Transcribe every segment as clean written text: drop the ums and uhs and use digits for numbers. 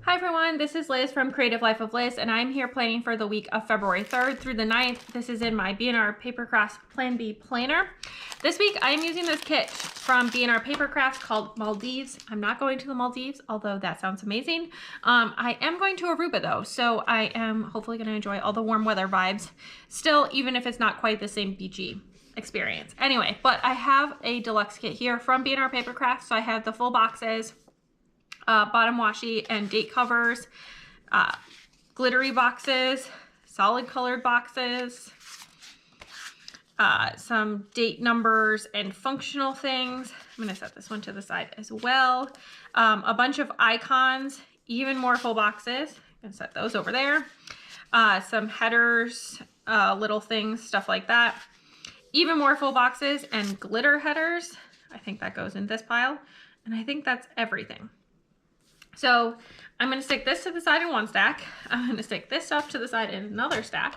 Hi everyone, this is Liz from Creative Life of Liz, and I'm here planning for the week of February 3rd through the 9th. This is in my B&R Paper Crafts Plan B planner. This week I'm using this kit from B&R Paper Crafts called Maldives. I'm not going to the Maldives, although that sounds amazing. I am going to Aruba though, so I am hopefully going to enjoy all the warm weather vibes still, even if it's not quite the same beachy experience. Anyway, but I have a deluxe kit here from B&R Paper Crafts, so I have the full boxes, bottom washi and date covers, glittery boxes, solid colored boxes, some date numbers and functional things. I'm going to set this one to the side as well. A bunch of icons, even more full boxes. I'm going to set those over there. Some headers, little things, stuff like that. Even more full boxes and glitter headers. I think that goes in this pile. And I think that's everything. So I'm going to stick this to the side in one stack. I'm going to stick this stuff to the side in another stack.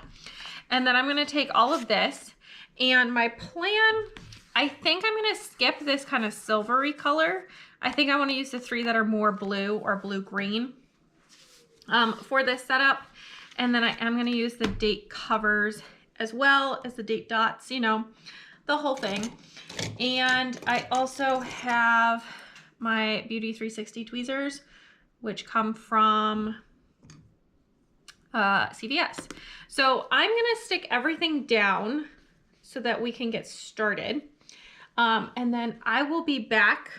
And then I'm going to take all of this, and my plan, I think I'm going to skip this kind of silvery color. I think I want to use the three that are more blue or blue-green for this setup. And then I am going to use the date covers as well as the date dots, you know, the whole thing. And I also have my Beauty 360 tweezers, which come from CVS. So I'm gonna stick everything down so that we can get started. And then I will be back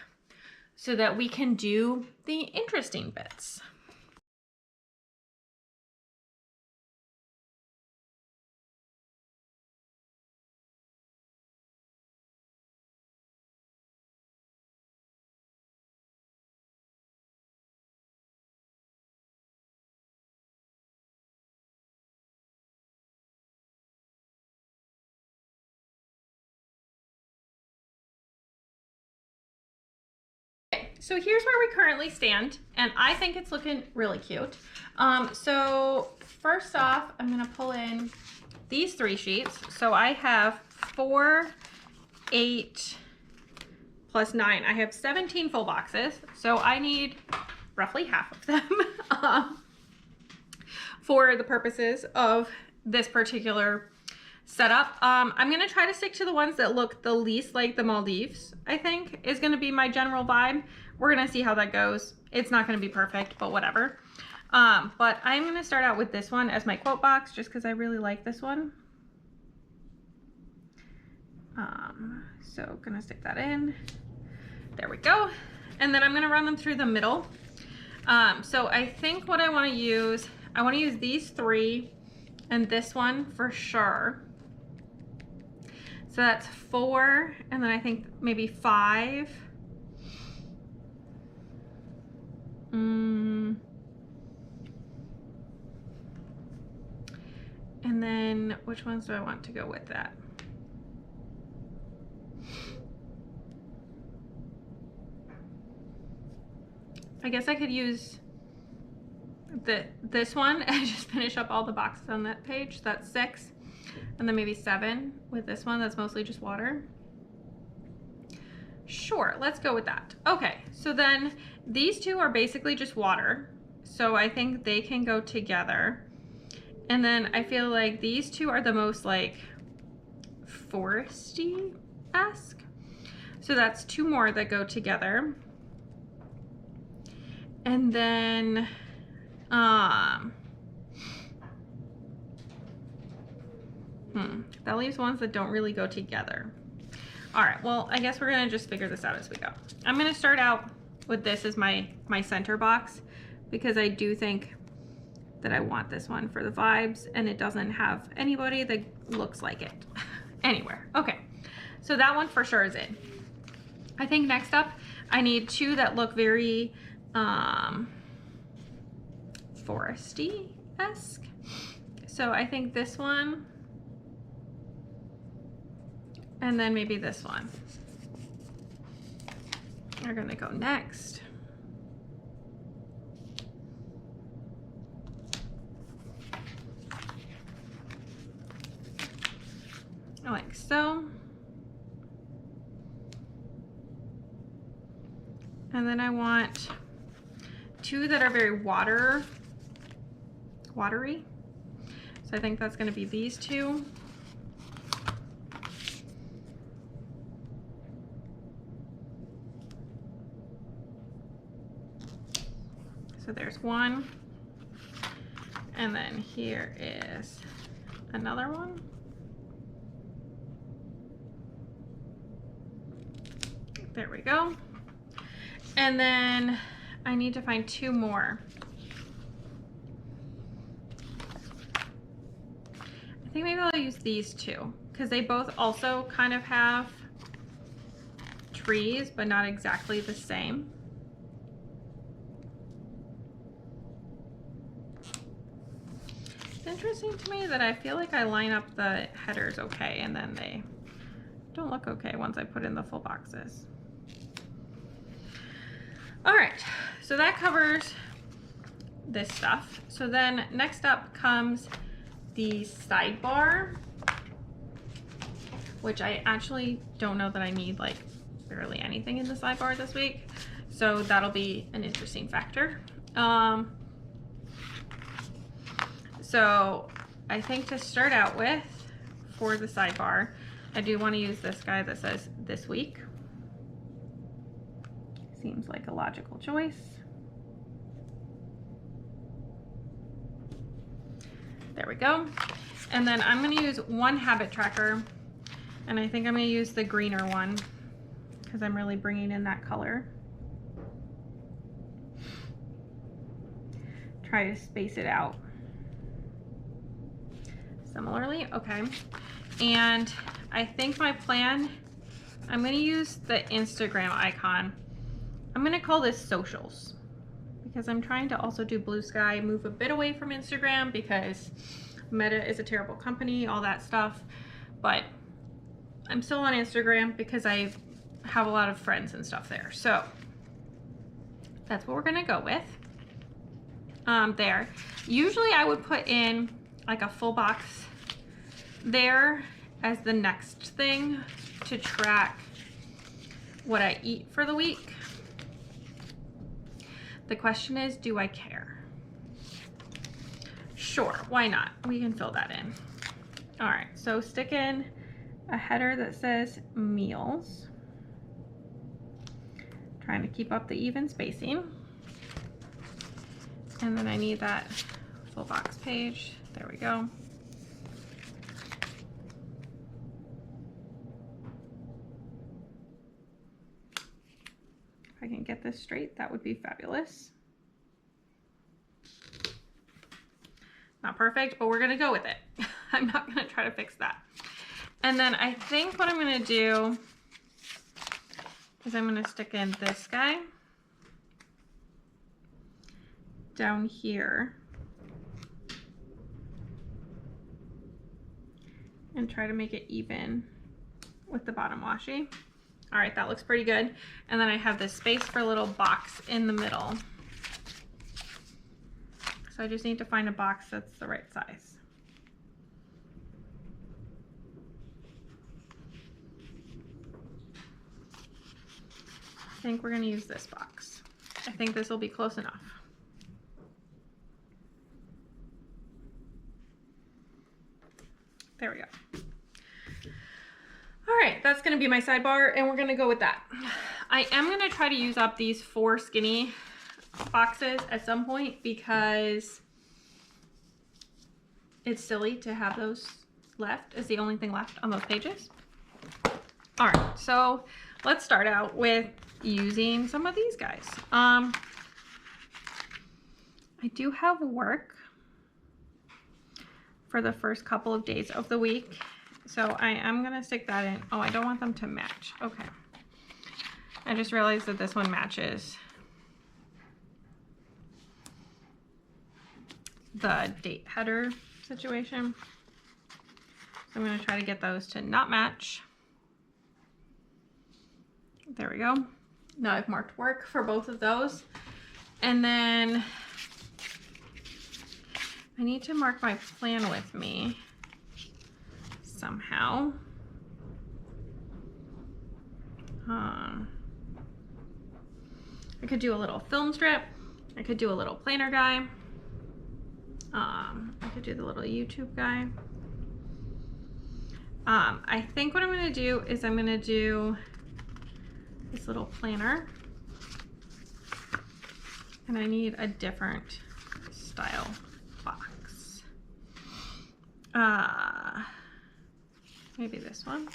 so that we can do the interesting bits. So here's where we currently stand, and I think it's looking really cute. So first off, I'm gonna pull in these 3 sheets. So I have 4, 8, plus 9. I have 17 full boxes, so I need roughly half of them for the purposes of this particular setup. I'm gonna try to stick to the ones that look the least like the Maldives, I think is gonna be my general vibe. We're gonna see how that goes. It's not gonna be perfect, but whatever. But I'm gonna start out with this one as my quote box just because I really like this one. So gonna stick that in. There we go. And then I'm gonna run them through the middle. So I think what I wanna use these 3 and this one for sure. So that's 4, and then I think maybe 5. And then which ones do I want to go with that? I guess I could use this one and just finish up all the boxes on that page. That's 6. And then maybe 7 with this one that's mostly just water. Sure, let's go with that. Okay, so then these 2 are basically just water. So I think they can go together. And then I feel like these 2 are the most like foresty-esque. So that's 2 more that go together. And then that leaves ones that don't really go together. All right, well, I guess we're gonna just figure this out as we go. I'm gonna start out with this as my center box because I do think that I want this one for the vibes, and it doesn't have anybody that looks like it anywhere. Okay, so that one for sure is in. I think next up, I need 2 that look very foresty-esque. So I think this one, and then maybe this one are gonna go next. like so. And then I want two that are very watery. So I think that's going to be these two. So there's one. And then here is another one. There we go. And then I need to find two more. I think maybe I'll use these two because they both also kind of have trees, but not exactly the same. It's interesting to me that I feel like I line up the headers okay and then they don't look okay once I put in the full boxes. All right, so that covers this stuff. So then next up comes the sidebar, which I actually don't know that I need like barely anything in the sidebar this week. So that'll be an interesting factor. So I think to start out with, for the sidebar, I do want to use this guy that says this week. Seems like a logical choice. There we go. And then I'm going to use one habit tracker, and I think I'm going to use the greener one because I'm really bringing in that color. Try to space it out similarly. Okay. And I think my plan, I'm going to use the Instagram icon. I'm going to call this socials because I'm trying to also do blue sky, move a bit away from Instagram because Meta is a terrible company, all that stuff. But I'm still on Instagram because I have a lot of friends and stuff there. So that's what we're going to go with there. Usually I would put in like a full box there as the next thing to track what I eat for the week. The question is, do I care? Sure, why not? We can fill that in. All right, so stick in a header that says meals. Trying to keep up the even spacing. And then I need that full box page. There we go. If I can get this straight, that would be fabulous. Not perfect, but we're gonna go with it. I'm not gonna try to fix that. And then I think what I'm gonna do is I'm gonna stick in this guy down here and try to make it even with the bottom washi. All right, that looks pretty good. And then I have this space for a little box in the middle. So I just need to find a box that's the right size. I think we're gonna use this box. I think this will be close enough. There we go. All right, that's gonna be my sidebar and we're gonna go with that. I am gonna try to use up these 4 skinny boxes at some point because it's silly to have those left as the only thing left on those pages. All right, so let's start out with using some of these guys. I do have work for the first couple of days of the week. So I am gonna stick that in. Oh, I don't want them to match. Okay. I just realized that this one matches the date header situation. So I'm gonna try to get those to not match. There we go. Now I've marked work for both of those. And then I need to mark my plan with me somehow. I could do a little film strip. I could do a little planner guy. I could do the little YouTube guy. I think what I'm going to do is I'm going to do this little planner. And I need a different style box. Maybe this one.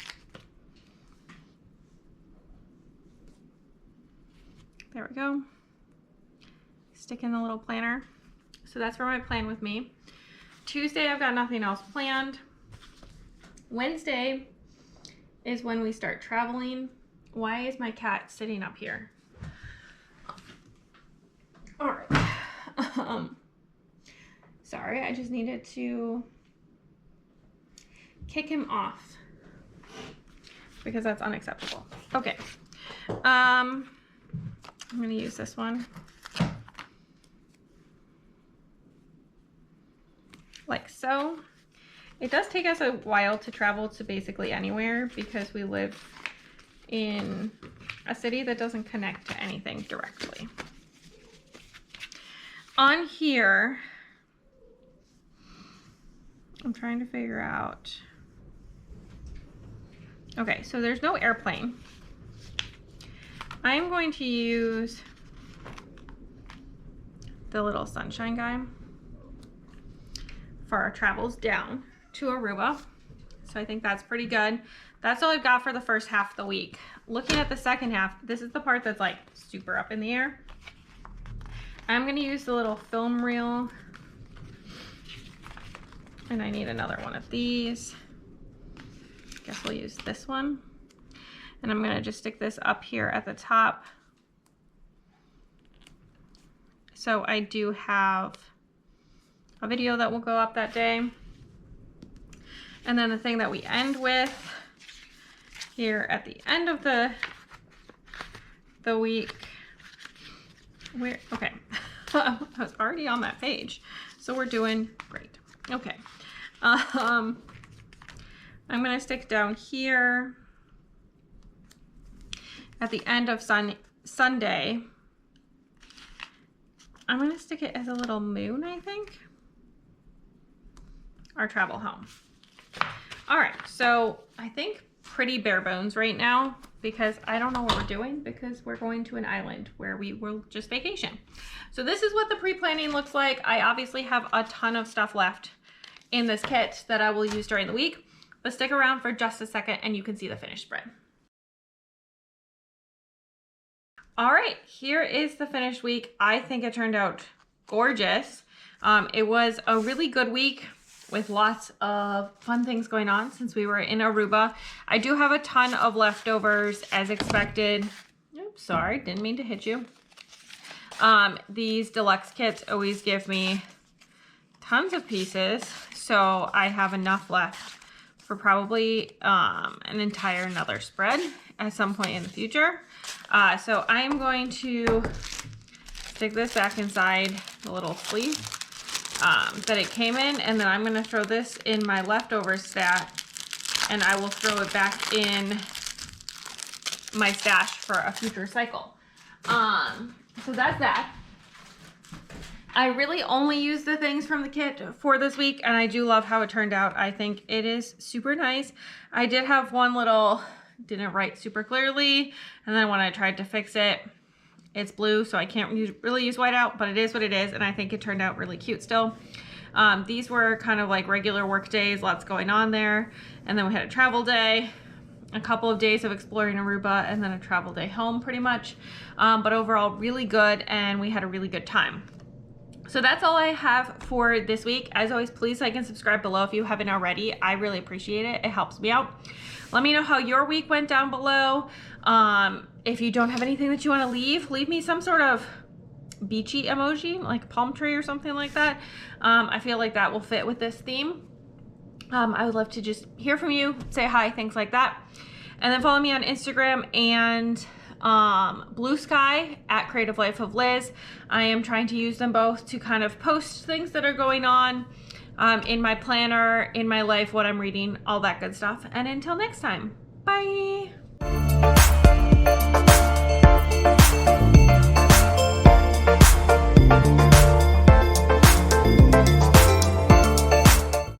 There we go. Stick in the little planner. So that's for my plan with me. Tuesday, I've got nothing else planned. Wednesday is when we start traveling. Why is my cat sitting up here? All right. Sorry, I just needed to kick him off because that's unacceptable. Okay. I'm going to use this one. Like so. It does take us a while to travel to basically anywhere because we live in a city that doesn't connect to anything directly. On here, I'm trying to figure out. Okay, so there's no airplane. I'm going to use the little sunshine guy for our travels down to Aruba. So I think that's pretty good. That's all I've got for the first half of the week. Looking at the second half, this is the part that's like super up in the air. I'm going to use the little film reel. And I need another one of these. Guess we'll use this one. And I'm going to just stick this up here at the top. So I do have a video that will go up that day. And then the thing that we end with here at the end of the week. Okay. I was already on that page. So we're doing great. Okay. I'm going to stick down here at the end of Sunday. I'm going to stick it as a little moon, I think. Our travel home. All right, so I think pretty bare bones right now because I don't know what we're doing because we're going to an island where we will just vacation. So this is what the pre-planning looks like. I obviously have a ton of stuff left in this kit that I will use during the week, but stick around for just a second and you can see the finished spread. All right, here is the finished week. I think it turned out gorgeous. It was a really good week with lots of fun things going on since we were in Aruba. I do have a ton of leftovers as expected. Oops, sorry, didn't mean to hit you. These deluxe kits always give me tons of pieces, so I have enough left for probably an entire another spread at some point in the future. So I am going to stick this back inside the little sleeve that it came in, and then I'm going to throw this in my leftover stack, and I will throw it back in my stash for a future cycle. So that's that. I really only use the things from the kit for this week, and I do love how it turned out. I think it is super nice. I did have one little, didn't write super clearly, and then when I tried to fix it, it's blue, so I can't really use whiteout, but it is what it is, and I think it turned out really cute still. These were kind of like regular work days, lots going on there, and then we had a travel day, a couple of days of exploring Aruba, and then a travel day home pretty much. But overall, really good, and we had a really good time. So that's all I have for this week. As always, please like and subscribe below if you haven't already. I really appreciate it. It helps me out. Let me know how your week went down below. If you don't have anything that you want to leave me some sort of beachy emoji, like a palm tree or something like that. I feel like that will fit with this theme. I would love to just hear from you, say hi, things like that. And then follow me on Instagram and Blue Sky at Creative Life of Liz. I am trying to use them both to kind of post things that are going on in my planner, in my life, what I'm reading, all that good stuff. And until next time, bye.